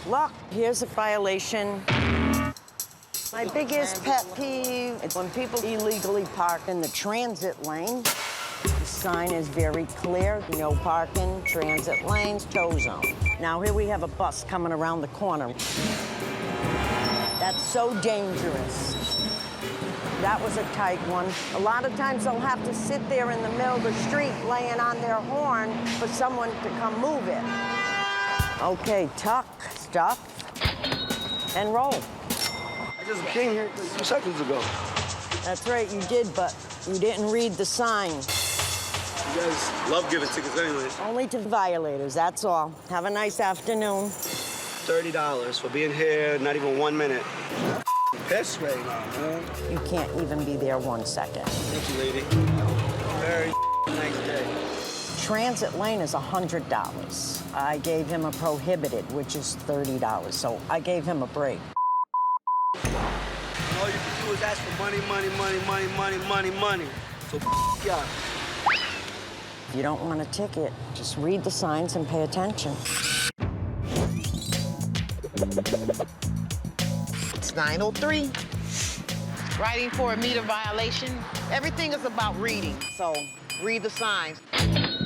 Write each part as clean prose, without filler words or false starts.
Look, here's a violation. My biggest pet peeve is when people illegally park in the transit lane. The sign is very clear, no parking, transit lanes, tow zone. Now here we have a bus coming around the corner. That's so dangerous. That was a tight one. A lot of times they'll have to sit there in the middle of the street laying on their horn for someone to come move it. Okay, tuck, stop, and roll. I just came here 2 seconds ago. That's right, you did, but you didn't read the sign. You guys love giving tickets anyways. Only to violators, that's all. Have a nice afternoon. $30 for being here not even 1 minute. Pissed right now, man. You can't even be there 1 second. Thank you, lady. Very nice day. Transit lane is $100. I gave him a prohibited, which is $30, so I gave him a break. All you can do is ask for money, money, money, money, money, money, money. So yeah. If you don't want a ticket, just read the signs and pay attention. It's 9:03. Writing for a meter violation. Everything is about reading, so read the signs.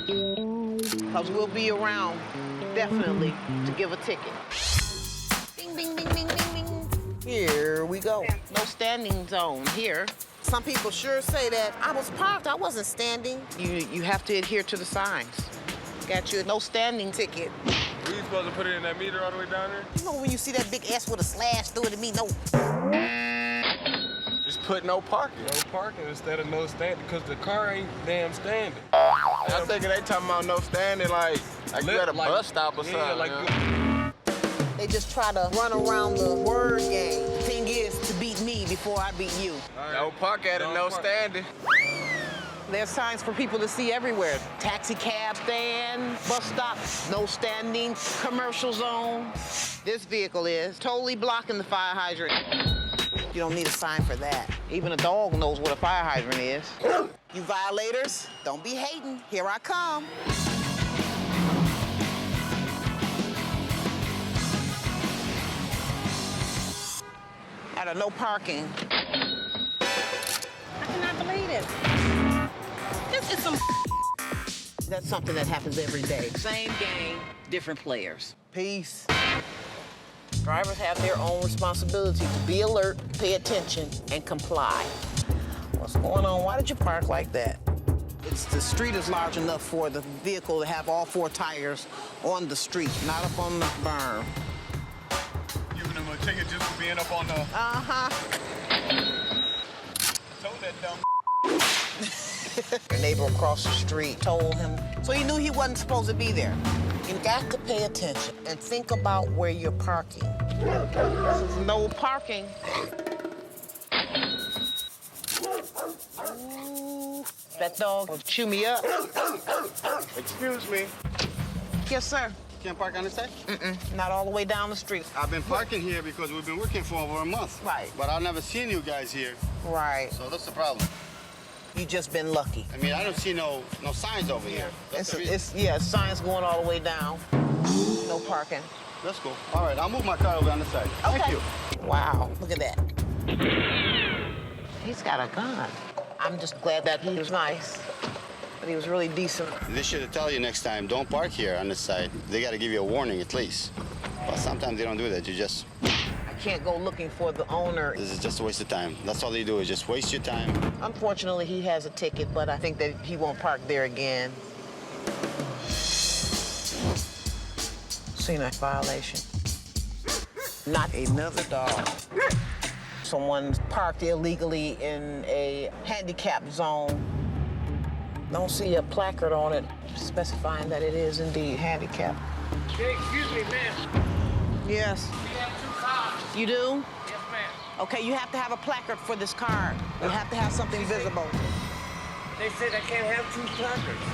Because we'll be around, definitely, to give a ticket. Bing, bing, bing, bing, bing, bing. Here we go. No standing zone here. Some people sure say that I was parked, I wasn't standing. You have to adhere to the signs. Got you a no standing ticket. Were you supposed to put it in that meter all the way down there? You know when you see that big S with a slash through it, it mean no. Just put no parking. No parking instead of no standing, because the car ain't damn standing. I'm thinking they talking about no standing like you at a bus stop or something. Yeah, like They just try to run around the word game. The thing is to beat me before I beat you. right. No park at it, no standing. There's signs for people to see everywhere. Taxi cab stand, bus stop, no standing, commercial zone. This vehicle is totally blocking the fire hydrant. You don't need a sign for that. Even a dog knows what a fire hydrant is. You violators, don't be hating. Here I come. At a no parking. I cannot believe it. This is some. That's something that happens every day. Same game, different players. Peace. Drivers have their own responsibility to be alert, pay attention, and comply. What's going on? Why did you park like that? The street is large enough for the vehicle to have all 4 tires on the street, not up on the berm. Giving them a ticket just for being up on the... Uh-huh. Told that dumb... Your neighbor across the street told him. So he knew he wasn't supposed to be there. You got to pay attention and think about where you're parking. This is no parking. Ooh, that dog will chew me up. Excuse me. Yes, sir. Can't park on this side? Not all the way down the street. I've been parking here because we've been working for over a month. Right. But I've never seen you guys here. Right. So that's the problem. You just been lucky. I mean, I don't see no signs over here. That's the reason. Signs going all the way down. No parking. That's cool. All right, I'll move my car over on the side. Okay. Thank you. Wow, look at that. He's got a gun. I'm just glad that he was nice, but he was really decent. They should tell you next time, don't park here on this side. They got to give you a warning at least. But sometimes they don't do that. You just... I can't go looking for the owner. This is just a waste of time. That's all they do is just waste your time. Unfortunately, he has a ticket, but I think that he won't park there again. Seen a violation. Not another dog. Someone parked illegally in a handicap zone. Don't see a placard on it specifying that it is indeed handicapped. Hey, excuse me, ma'am. Yes. We have 2 cars. You do? Yes, ma'am. Okay, you have to have a placard for this card. You have to have something visible. They said I can't have 2 placards.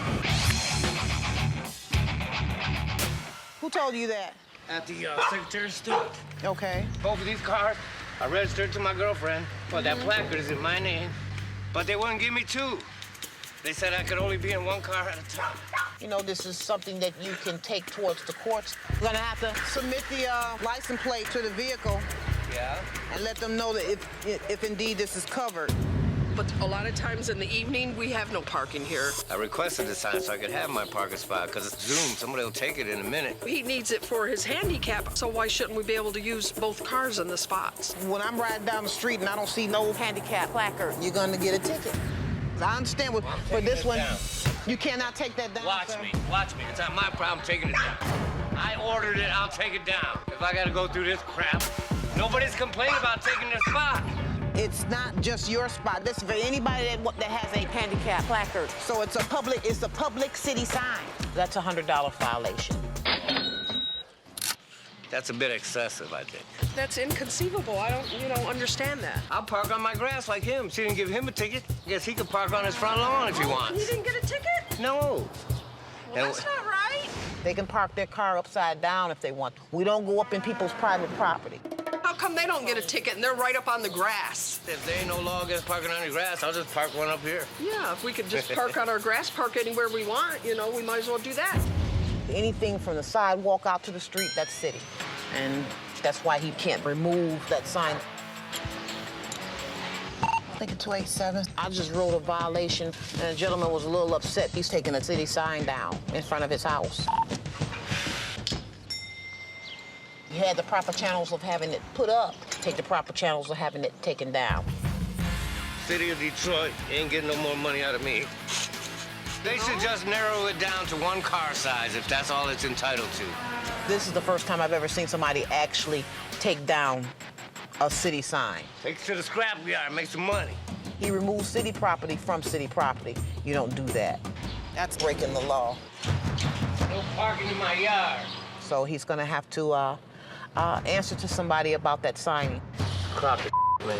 Who told you that? At the Secretary of State. Okay. Both of these cars are registered to my girlfriend. Well, that placard is in my name. But they wouldn't give me 2. They said I could only be in 1 car at a time. You know, this is something that you can take towards the courts. You're gonna have to submit the license plate to the vehicle. Yeah. And let them know that if indeed this is covered. But a lot of times in the evening, we have no parking here. I requested the sign so I could have my parking spot because it's Zoom. Somebody will take it in a minute. He needs it for his handicap, so why shouldn't we be able to use both cars in the spots? When I'm riding down the street and I don't see no handicap placard, you're gonna get a ticket. I understand, for this one, you cannot take that down. Watch sir. me. It's not my problem taking it down. I ordered it, I'll take it down. If I gotta go through this crap, nobody's complaining about taking their spot. It's not just your spot. This is for anybody that has a handicap placard. So it's a public city sign. That's a $100 violation. That's a bit excessive, I think. That's inconceivable. I don't understand that. I'll park on my grass like him. She didn't give him a ticket. Guess he could park on his front lawn if he wants. He didn't get a ticket? No. Well, that's not right. They can park their car upside down if they want. We don't go up in people's private property. How come they don't get a ticket and they're right up on the grass? If there ain't no law against parking on your grass, I'll just park one up here. Yeah, if we could just park on our grass, park anywhere we want, we might as well do that. Anything from the sidewalk out to the street, that's city. And that's why he can't remove that sign. I think it's 287. I just wrote a violation, and the gentleman was a little upset. He's taking a city sign down in front of his house. He had the proper channels of having it put up, take the proper channels of having it taken down. City of Detroit ain't getting no more money out of me. They should just narrow it down to one car size if that's all it's entitled to. This is the first time I've ever seen somebody actually take down a city sign. Take it to the scrapyard, make some money. He removes city property from city property. You don't do that. That's breaking the law. No parking in my yard. So he's gonna have to answer to somebody about that signing. Crock of man.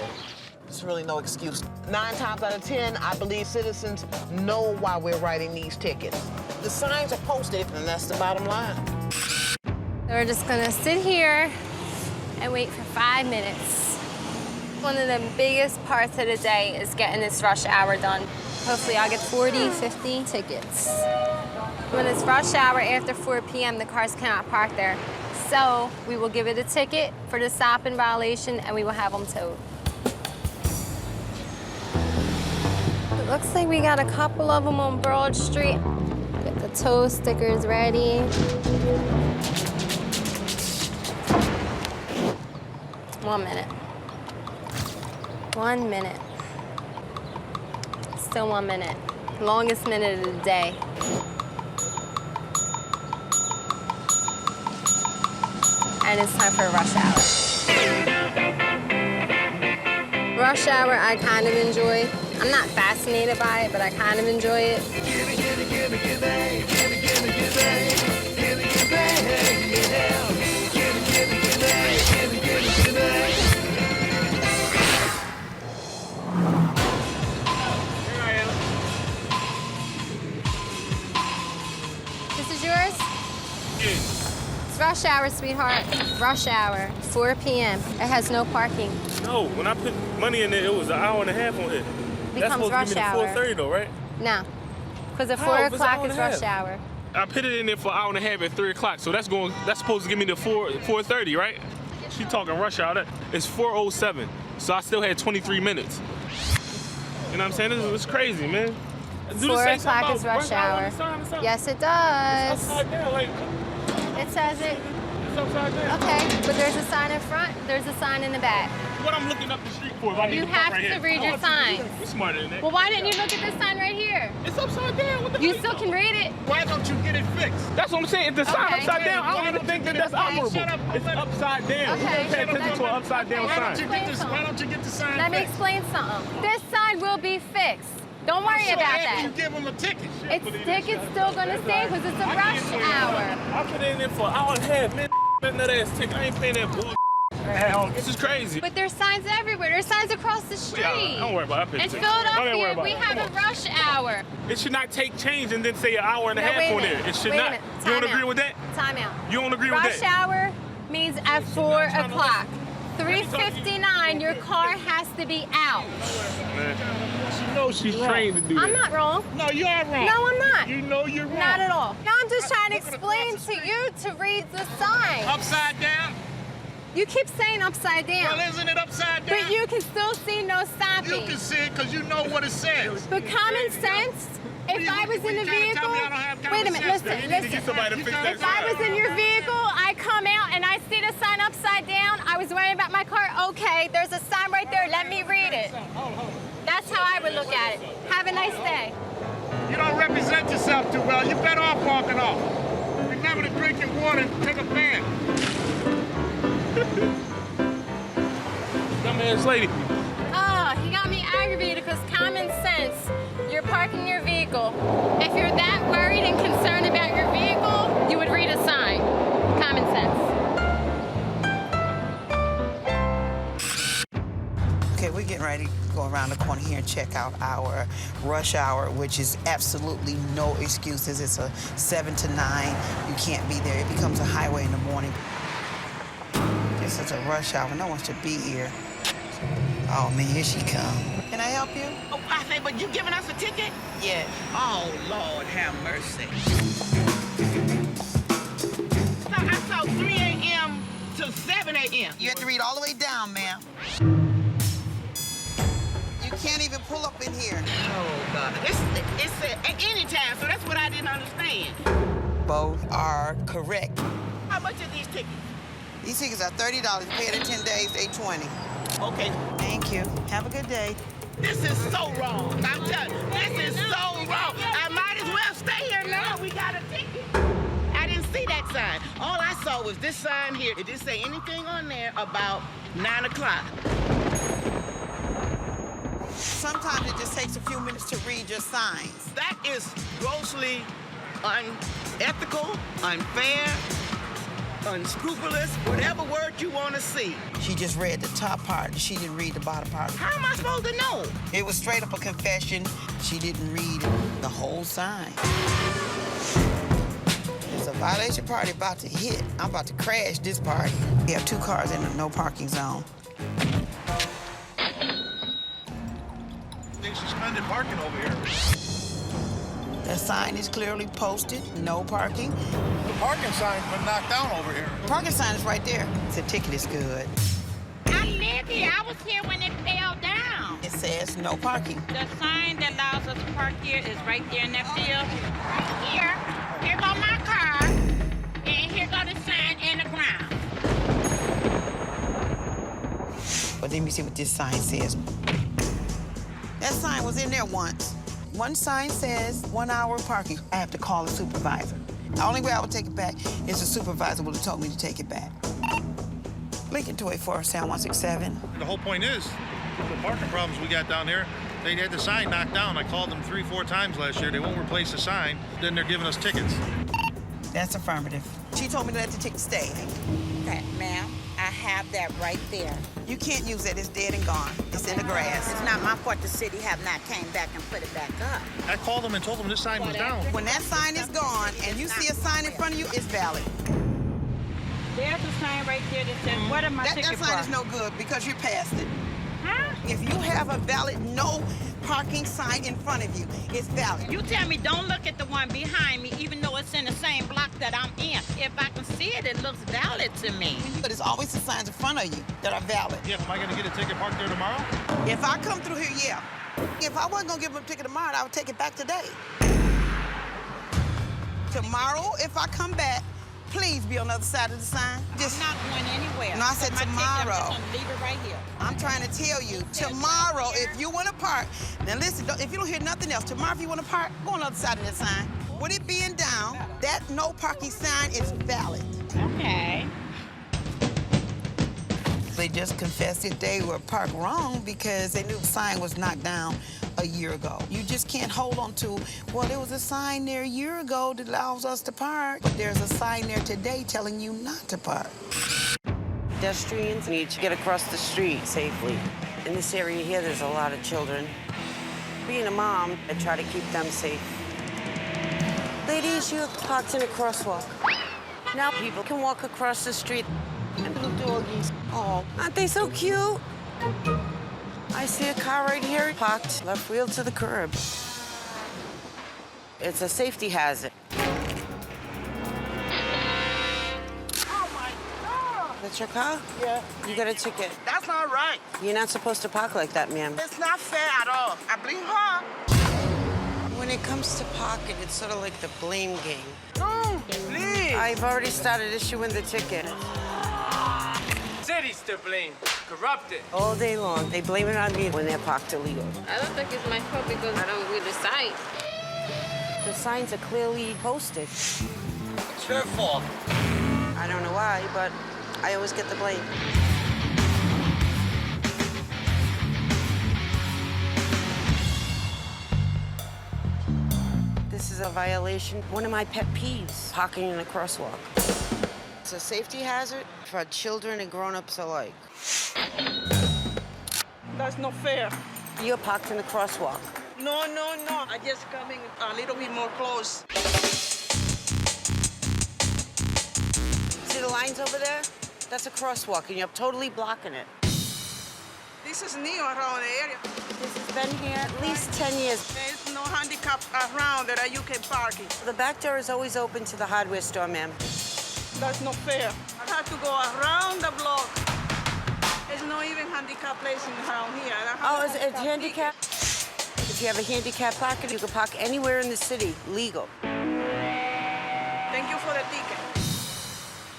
There's really no excuse. 9 times out of 10, I believe citizens know why we're writing these tickets. The signs are posted, and that's the bottom line. We're just gonna sit here and wait for 5 minutes. One of the biggest parts of the day is getting this rush hour done. Hopefully I'll get 40, 50 tickets. When it's rush hour after 4 p.m., the cars cannot park there. So we will give it a ticket for the stop in violation and we will have them towed. It looks like we got a couple of them on Broad Street. Get the tow stickers ready. One minute. 1 minute. Still 1 minute. Longest minute of the day. And it's time for rush hour. Rush hour, I kind of enjoy. I'm not fascinated by it, but I kind of enjoy it. This is yours? It's rush hour, sweetheart. Rush hour, 4 p.m. It has no parking. No, when I put money in there, it was an hour and a half on it. That's Becomes supposed to give me rush the 4:30 though, right? No, because at How? 4 If it's an o'clock hour is and a rush half. hour. I put it in there for an hour and a half at 3 o'clock, so that's supposed to give me the 4:30, right? She talking rush hour. It's 4:07, so I still had 23 minutes. You know what I'm saying? It's crazy, man. 4 o'clock is rush hour. Yes, it does. It's upside down, like, It says it. it's upside down. Okay, but there's a sign in front, there's a sign in the back. What I'm looking up the street for if I need You to park have right to here? read your signs. We're smarter than that. Well, why didn't you look at this sign right here? It's upside down. What the You heck? still can read it. Why don't you get it fixed? That's what I'm saying. If the sign Okay. upside down, I don't even think that that's Okay. operable. It's upside down. Okay. You can't pay attention to an upside down Okay, sign. why don't you get the sign Let me explain something. This sign will be fixed. Don't worry about that. give them a ticket. Ticket's still gonna stay because it's a rush hour. I put it in there for an hour and a half. Man, that ass ticket. I ain't paying that bull. This is crazy. But there's signs everywhere. There's signs across the street. Yeah, don't worry about it. In Philadelphia, we have a rush hour. It should not take change and then say an hour and a No, half wait a on minute. there. It should Wait a not. minute. You don't Time agree out. with that? Time out. You don't agree with Rush that? hour means at 4 o'clock. 3:59, your car has to be out. She knows she's trained to do that. I'm not wrong. No, you are wrong. No, I'm not. You know you're wrong. Not at all. No, I'm just trying to explain to you to read the sign. Upside down? You keep saying upside down. Well, isn't it upside down? But you can still see no stopping. You can see it because you know what it says. But common sense, if I was in the vehicle, wait a minute, listen. If I was in your vehicle, I come out and I see the sign upside down, I was worrying about my car, okay, there's a sign right there, let me read it. That's how I would look at it. Have a nice day. You don't represent yourself too well. You're better off walking off. Remember to drink your water and take a bath. Dumbass lady. Oh, he got me aggravated because common sense. You're parking your vehicle. If you're that worried and concerned about your vehicle, you would read a sign. Common sense. Okay, we're getting ready to go around the corner here and check out our rush hour, which is absolutely no excuses. It's a 7 to 9. You can't be there. It becomes a highway in the morning. This is a rush hour. No one should be here. Oh, man, here she comes. Can I help you? Oh, I say, but you giving us a ticket? Yes. Oh, Lord, have mercy. So I saw 3 a.m. to 7 a.m. You have to read all the way down, ma'am. You can't even pull up in here. Oh, God. It's at any time, so that's what I didn't understand. Both are correct. How much are these tickets? These tickets are $30. Pay it in 10 days, $8.20. Okay. Thank you. Have a good day. This is so wrong. I'm telling you, this is so wrong. I might as well stay here now. We got a ticket. I didn't see that sign. All I saw was this sign here. It didn't say anything on there about 9 o'clock. Sometimes it just takes a few minutes to read your signs. That is grossly unethical, unfair, unscrupulous, whatever word you want to see. She just read the top part. She didn't read the bottom part. How am I supposed to know? It was straight up a confession. She didn't read the whole sign. There's a violation party about to hit. I'm about to crash this party. We have 2 cars in the no parking zone. They suspended parking over here. The sign is clearly posted, no parking. The parking sign's been knocked down over here. The parking sign is right there. The ticket is good. I live here. I was here when it fell down. It says no parking. The sign that allows us to park here is right there in that field. Right here. Here go my car. And here go the sign in the ground. But let me see what this sign says. That sign was in there once. One sign says 1 hour parking. I have to call a supervisor. The only way I would take it back is the supervisor would have told me to take it back. Lincoln 284, sound 167. The whole point is, the parking problems we got down here, they had the sign knocked down. I called them 3-4 times last year. They won't replace the sign. Then they're giving us tickets. That's affirmative. She told me to let the ticket stay. Okay, ma'am, I have that right there. You can't use it. It's dead and gone. It's in the grass. It's not my fault the city have not came back and put it back up. I called them and told them this sign was down. When that sign is gone and you see a sign in front of you, it's valid. There's a sign right there that says, what am I That ticket sign for? is no good because you passed it. Huh? If you have a valid no parking sign in front of you, it's valid. You tell me don't look at the one behind me, even though it's in the same block that I'm in. If I can see it, it looks valid to me. But it's always the signs in front of you that are valid. Yeah, am I going to get a ticket parked there tomorrow? If I come through here, yeah. If I wasn't going to give them a ticket tomorrow, I would take it back today. Tomorrow, if I come back, please be on the other side of the sign. I'm not going anywhere. No, I said My ticket, tomorrow. I'm just gonna leave it right here. I'm trying to tell you, tomorrow, if you want to park, now listen, if you don't hear nothing else, tomorrow if you want to park, go on the other side of that sign. With it being down, that no parking sign is valid. Okay. They just confessed that they were parked wrong because they knew the sign was knocked down a year ago. You just can't hold on to, well, there was a sign there a year ago that allows us to park, but there's a sign there today telling you not to park. Pedestrians need to get across the street safely. In this area here, there's a lot of children. Being a mom, I try to keep them safe. Ladies, you have parked in a crosswalk. Now people can walk across the street. And little doggy. dogs. Oh, aren't they so cute? I see a car right here parked left wheel to the curb. It's a safety hazard. Oh, my God. That's your car? Yeah. You got a ticket. That's not right. You're not supposed to park like that, ma'am. It's not fair at all. I blame her. When it comes to parking, it's sort of like the blame game. No, please. I've already started issuing the ticket. City's to blame. Corrupted. All day long, they blame it on me when they're parked illegal. I don't think it's my fault because I don't read the sign. The signs are clearly posted. It's her fault. I don't know why, but I always get the blame. This is a violation. One of my pet peeves, parking in a crosswalk. It's a safety hazard for children and grown-ups alike. That's not fair. You're parked in a crosswalk. No. I just coming a little bit more close. See the lines over there? That's a crosswalk, and you're totally blocking it. This is new around the area. This has been here at least 10 years. There's no handicaps around that you can park it. The back door is always open to the hardware store, ma'am. That's not fair. I have to go around the block. There's no even handicap place around here. Oh, it's handicapped? If you have a handicap parking, you can park anywhere in the city, legal. Thank you for the ticket.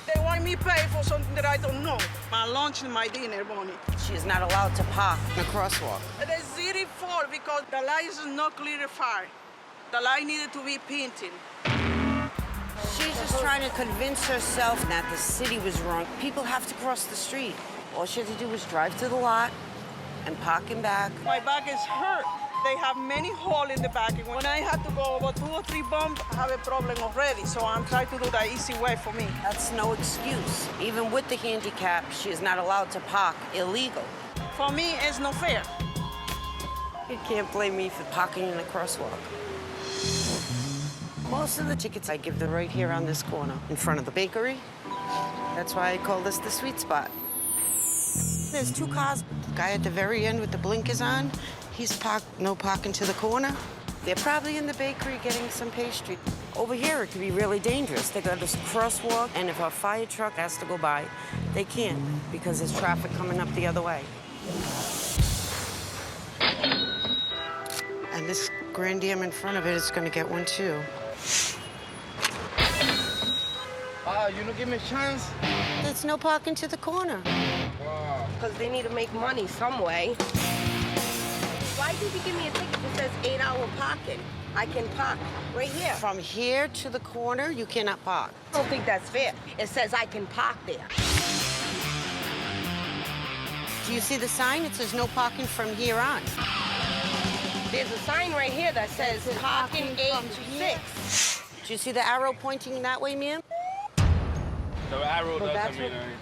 They want me to pay for something that I don't know. My lunch and my dinner, Bonnie. She is not allowed to park in a crosswalk. The city fault because the light is not clarified. The light needed to be painted. She's just trying to convince herself that the city was wrong. People have to cross the street. All she had to do was drive to the lot and park and back. My back is hurt. They have many holes in the back. And when I had to go over 2 or 3 bumps, I have a problem already. So I'm trying to do the easy way for me. That's no excuse. Even with the handicap, she is not allowed to park illegal. For me, it's not fair. You can't blame me for parking in a crosswalk. Most of the tickets I give them right here on this corner, in front of the bakery. That's why I call this the sweet spot. There's 2 cars. The guy at the very end with the blinkers on, he's parked, no parking to the corner. They're probably in the bakery getting some pastry. Over here, it could be really dangerous. They got this crosswalk, and if a fire truck has to go by, they can't because there's traffic coming up the other way. And this Grand Dam in front of it is going to get one, too. You don't give me a chance? There's no parking to the corner. Wow. Because they need to make money some way. Why did you give me a ticket that says 8-hour parking? I can park right here. From here to the corner, you cannot park. I don't think that's fair. It says I can park there. Do you see the sign? It says no parking from here on. There's a sign right here that says parking 8 to 6. Do you see the arrow pointing that way, ma'am? The arrow doesn't mean anything.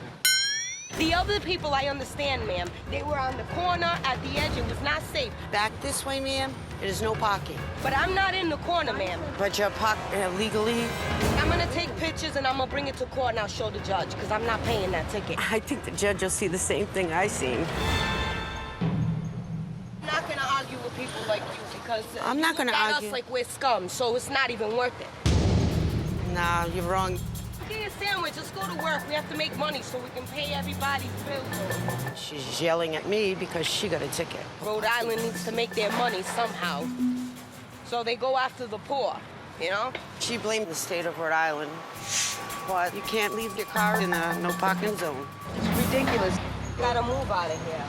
The other people, I understand, ma'am. They were on the corner at the edge. It was not safe. Back this way, ma'am. It is no parking. But I'm not in the corner, ma'am. But you're parked legally? I'm gonna take pictures and I'm gonna bring it to court and I'll show the judge because I'm not paying that ticket. I think the judge will see the same thing I seen. I'm not gonna argue with people like you because I'm not gonna you look at argue. us like we're scum, so it's not even worth it. Nah, you're wrong. Get your sandwich. Let's go to work. We have to make money so we can pay everybody's bills. She's yelling at me because she got a ticket. Rhode Island needs to make their money somehow. So they go after the poor, you know? She blamed the state of Rhode Island. But you can't leave your car in a no parking zone. It's ridiculous. Gotta move out of here.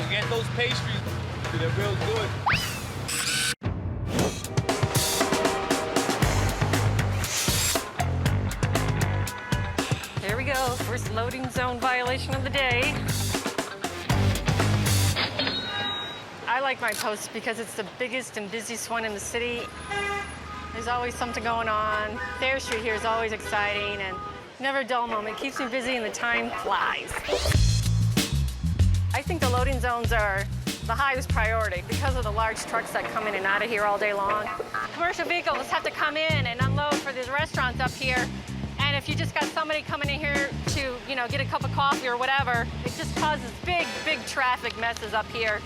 You get those pastries, they're real good. Here we go, first loading zone violation of the day. I like my post because it's the biggest and busiest one in the city. There's always something going on. Thayer Street here is always exciting and never a dull moment. It keeps me busy and the time flies. I think the loading zones are the highest priority because of the large trucks that come in and out of here all day long. Commercial vehicles have to come in and unload for these restaurants up here. And if you just got somebody coming in here to, you know, get a cup of coffee or whatever, it just causes big, big traffic messes up here.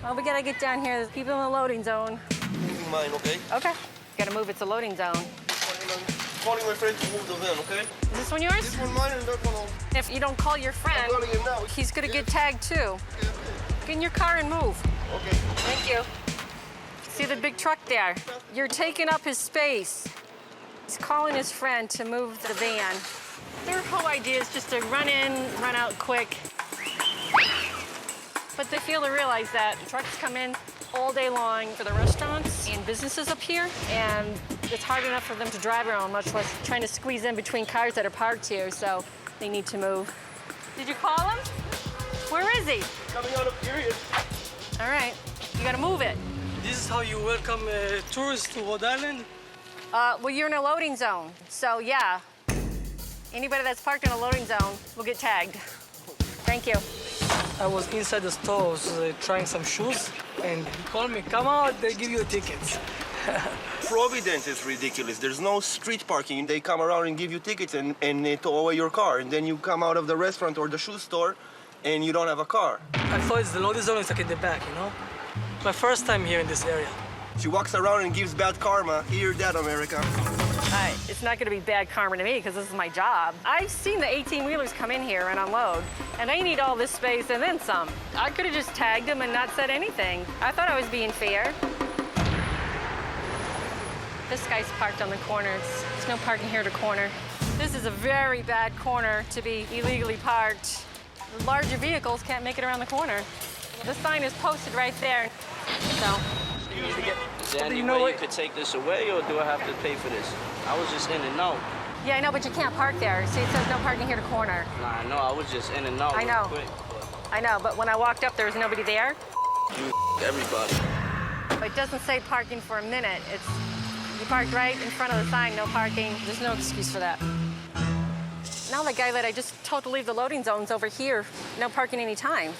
Well, we gotta get down here. There's people in the loading zone. Moving mine, okay? Okay. Gotta move. It's a loading zone. Calling my friend to move the van, okay? Is this one yours? This one mine and that one on. If you don't call your friend, I'm calling him now. he's gonna get tagged too. Get in your car and move. Okay. Thank you. See the big truck there? You're taking up his space. He's calling his friend to move the van. Their whole idea is just to run in, run out quick. But they fail to realize that trucks come in all day long for the restaurants and businesses up here, and it's hard enough for them to drive around, much less trying to squeeze in between cars that are parked here, so they need to move. Did you call him? Where is he? Coming out of period. All right, you gotta move it. This is how you welcome tourists to Rhode Island? Well, you're in a loading zone, so yeah. Anybody that's parked in a loading zone will get tagged. Thank you. I was inside the store, I was trying some shoes, and he called me, come out, they give you a ticket. Providence is ridiculous. There's no street parking. They come around and give you tickets and they tow away your car. And then you come out of the restaurant or the shoe store and you don't have a car. I thought it's the loading zone is like in the back, you know? My first time here in this area. She walks around and gives bad karma. Hear that, America. It's not gonna be bad karma to me because this is my job. I've seen the 18-wheelers come in here and unload, and they need all this space and then some. I could have just tagged them and not said anything. I thought I was being fair. This guy's parked on the corner. There's no parking here at a corner. This is a very bad corner to be illegally parked. The larger vehicles can't make it around the corner. The sign is posted right there, so. Is there any way you could take this away, or do I have to pay for this? I was just in and out. Yeah, I know, but you can't park there. See, it says no parking here to corner. Nah, I know, I was just in and out I know. real quick. I know, but when I walked up, there was nobody there. You everybody. But it doesn't say parking for a minute. It's, you parked right in front of the sign, no parking. There's no excuse for that. Now the guy that I just told to leave the loading zone's over here. No parking anytime.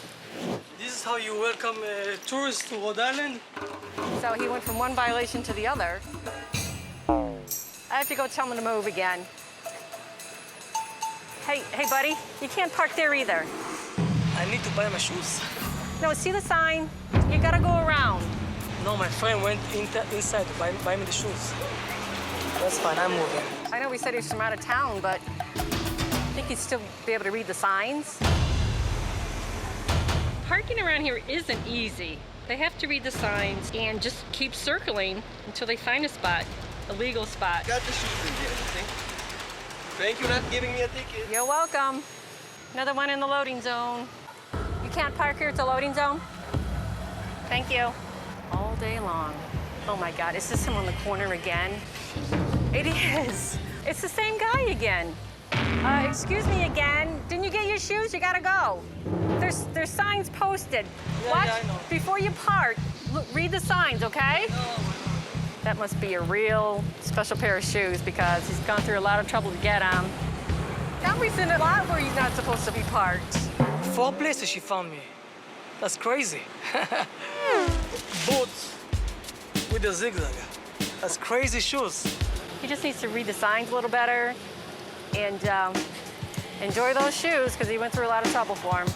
This is how you welcome tourists to Rhode Island? So he went from one violation to the other. I have to go tell him to move again. Hey, buddy, you can't park there either. I need to buy my shoes. No, see the sign? You gotta go around. No, my friend went inside to buy me the shoes. That's fine, I'm moving. I know we said he was from out of town, but I think he'd still be able to read the signs. Parking around here isn't easy. They have to read the signs and just keep circling until they find a spot, a legal spot. Got the shoes in here, you think? Thank you for not giving me a ticket. You're welcome. Another one in the loading zone. You can't park here, it's a loading zone. Thank you. All day long. Oh my God, is this him on the corner again? It is. It's the same guy again. Excuse me again. Didn't you get your shoes? You gotta go. There's signs posted. Watch I know. before you park. Look, read the signs, okay? That must be a real special pair of shoes because he's gone through a lot of trouble to get them. Now he's in a lot where he's not supposed to be parked. 4 places she found me. That's crazy. Boots with a zigzag. That's crazy shoes. He just needs to read the signs a little better and enjoy those shoes because he went through a lot of trouble for him.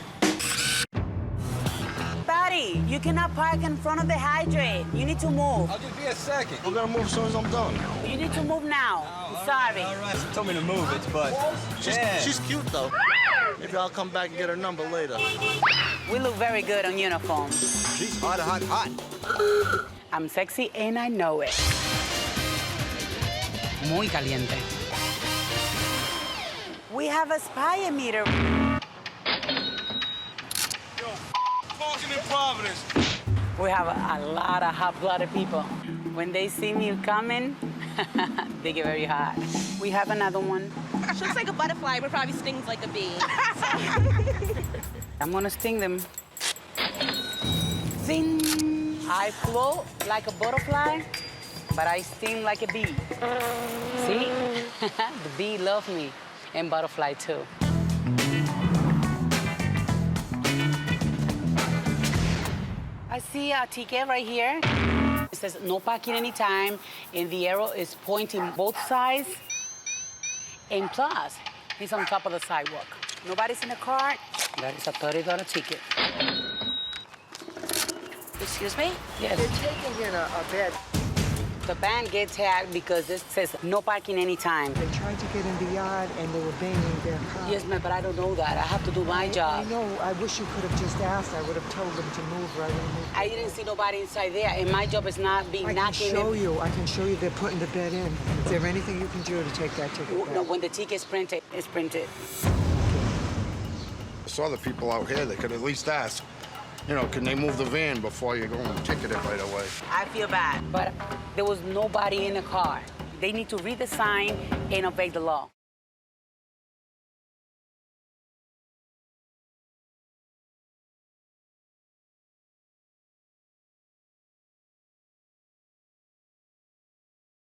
Buddy, you cannot park in front of the hydrant. You need to move. I'll just be a second. We're gonna move as soon as I'm done. You need to move now. Sorry. All right. She told me to move it, but she's cute though. Maybe I'll come back and get her number later. We look very good on uniform. She's hot, hot, hot. I'm sexy and I know it. Muy caliente. We have a spy meter. Parking in Providence. We have a lot of hot-blooded people. When they see me coming, they get very hot. We have another one. She looks like a butterfly, but probably stings like a bee. I'm gonna sting them. Zing! I float like a butterfly, but I sting like a bee. See? The bee loves me, and butterfly too. I see a ticket right here. It says no parking anytime, and the arrow is pointing both sides. And plus, he's on top of the sidewalk. Nobody's in the car. That is a $30 ticket. Excuse me? Yes. They're taking here a bed. The van gets tagged because it says no parking anytime. They tried to get in the yard and they were banging their car. Yes, ma'am, but I don't know that. I have to do my job. I know. I wish you could have just asked. I would have told them to move right in. I didn't see nobody inside there, and my job is not being knocking. I can show you. They're putting the bed in. Is there anything you can do to take that ticket back? No, when the ticket's printed, it's printed. There's other people out here that could at least ask, you know, can they move the van before you go and ticket it right away? I feel bad, but there was nobody in the car. They need to read the sign and obey the law.